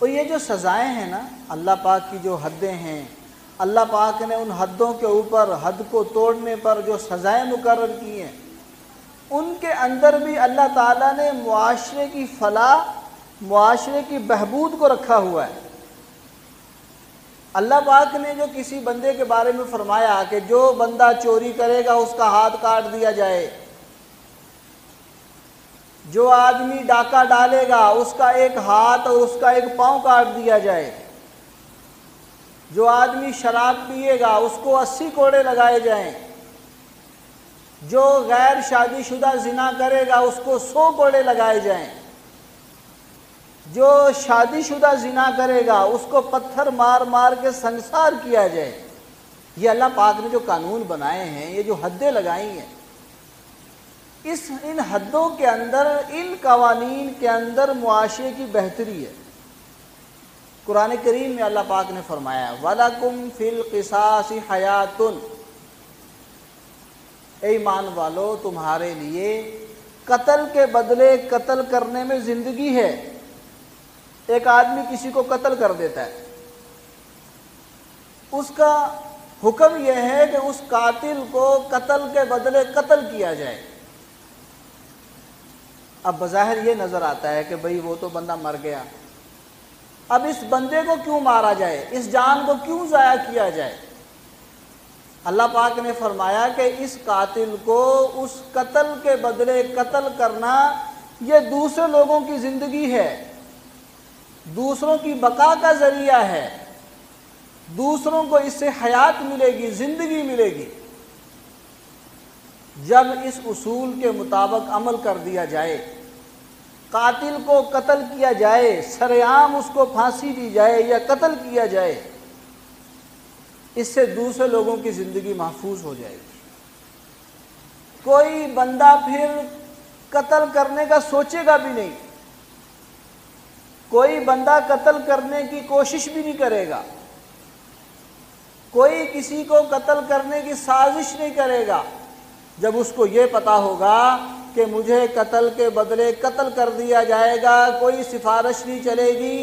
اور یہ جو سزائیں ہیں نا، اللہ پاک کی جو حدیں ہیں، اللہ پاک نے ان حدوں کے اوپر حد کو توڑنے پر جو سزائیں مقرر کی ہیں، ان کے اندر بھی اللہ تعالیٰ نے معاشرے کی فلاح، معاشرے کی بہبود کو رکھا ہوا ہے۔ اللہ پاک نے جو کسی بندے کے بارے میں فرمایا کہ جو بندہ چوری کرے گا اس کا ہاتھ کاٹ دیا جائے، جو آدمی ڈاکہ ڈالے گا اس کا ایک ہاتھ اور اس کا ایک پاؤں کاٹ دیا جائے، جو آدمی شراب پیے گا اس کو 80 کوڑے لگائے جائیں، جو غیر شادی شدہ زنا کرے گا اس کو 100 کوڑے لگائے جائیں، جو شادی شدہ زنا کرے گا اس کو پتھر مار مار کے سنسار کیا جائے۔ یہ اللہ پاک نے جو قانون بنائے ہیں، یہ جو حدیں لگائی ہیں، ان حدوں کے اندر، ان قوانین کے اندر معاشرے کی بہتری ہے۔ قرآن کریم میں اللہ پاک نے فرمایا وَلَكُمْ فِي الْقِصَاصِ حَيَاتٌ، اے ایمان والو تمہارے لیے قتل کے بدلے قتل کرنے میں زندگی ہے۔ ایک آدمی کسی کو قتل کر دیتا ہے، اس کا حکم یہ ہے کہ اس قاتل کو قتل کے بدلے قتل کیا جائے۔ اب بظاہر یہ نظر آتا ہے کہ بھئی وہ تو بندہ مر گیا، اب اس بندے کو کیوں مارا جائے، اس جان کو کیوں ضائع کیا جائے؟ اللہ پاک نے فرمایا کہ اس قاتل کو اس قتل کے بدلے قتل کرنا یہ دوسرے لوگوں کی زندگی ہے، دوسروں کی بقا کا ذریعہ ہے، دوسروں کو اس سے حیات ملے گی، زندگی ملے گی۔ جب اس اصول کے مطابق عمل کر دیا جائے، قاتل کو قتل کیا جائے، سر عام اس کو پھانسی دی جائے یا قتل کیا جائے، اس سے دوسرے لوگوں کی زندگی محفوظ ہو جائے گی۔ کوئی بندہ پھر قتل کرنے کا سوچے گا بھی نہیں، کوئی بندہ قتل کرنے کی کوشش بھی نہیں کرے گا، کوئی کسی کو قتل کرنے کی سازش نہیں کرے گا، جب اس کو یہ پتا ہوگا کہ مجھے قتل کے بدلے قتل کر دیا جائے گا، کوئی سفارش نہیں چلے گی،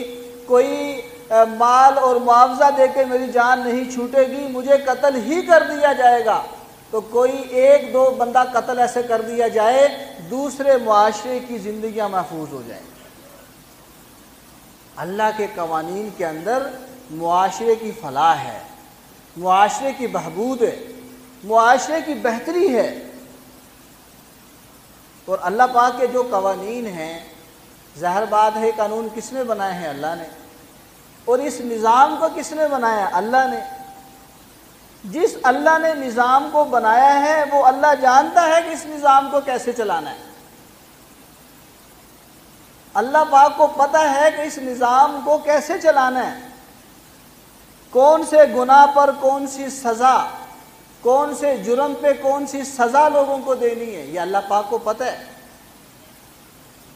کوئی مال اور معاوضہ دے کے میری جان نہیں چھوٹے گی، مجھے قتل ہی کر دیا جائے گا، تو کوئی ایک دو بندہ قتل ایسے کر دیا جائے، دوسرے معاشرے کی زندگیاں محفوظ ہو جائیں۔ اللہ کے قوانین کے اندر معاشرے کی فلاح ہے، معاشرے کی بہبود ہے، معاشرے کی بہتری ہے۔ اور اللہ پاک کے جو قوانین ہیں، ظاہر بات ہے قانون کس نے بنائے ہیں؟ اللہ نے۔ اور اس نظام کو کس نے بنایا؟ اللہ نے۔ جس اللہ نے نظام کو بنایا ہے وہ اللہ جانتا ہے کہ اس نظام کو کیسے چلانا ہے۔ اللہ پاک کو پتہ ہے کہ اس نظام کو کیسے چلانا ہے، کون سے گناہ پر کون سی سزا، کون سے جرم پہ کون سی سزا لوگوں کو دینی ہے، یہ اللہ پاک کو پتہ ہے۔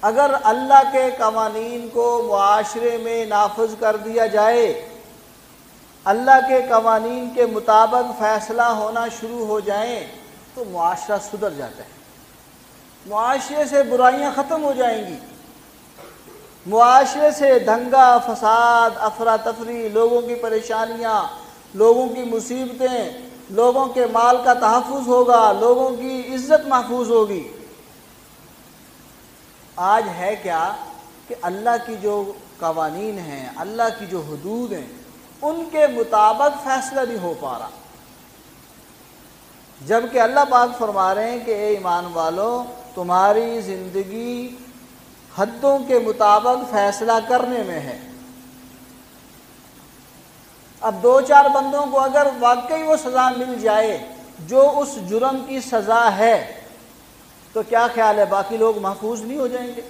اگر اللہ کے قوانین کو معاشرے میں نافذ کر دیا جائے، اللہ کے قوانین کے مطابق فیصلہ ہونا شروع ہو جائیں، تو معاشرہ سدھر جاتا ہے، معاشرے سے برائیاں ختم ہو جائیں گی، معاشرے سے دنگا فساد، افراتفری، لوگوں کی پریشانیاں، لوگوں کی مصیبتیں، لوگوں کے مال کا تحفظ ہوگا، لوگوں کی عزت محفوظ ہوگی۔ آج ہے کیا کہ اللہ کی جو قوانین ہیں، اللہ کی جو حدود ہیں، ان کے مطابق فیصلہ نہیں ہو پا رہا، جبکہ اللہ پاک فرما رہے ہیں کہ اے ایمان والو تمہاری زندگی حدوں کے مطابق فیصلہ کرنے میں ہے۔ اب دو چار بندوں کو اگر واقعی وہ سزا مل جائے جو اس جرم کی سزا ہے، تو کیا خیال ہے باقی لوگ محفوظ نہیں ہو جائیں گے؟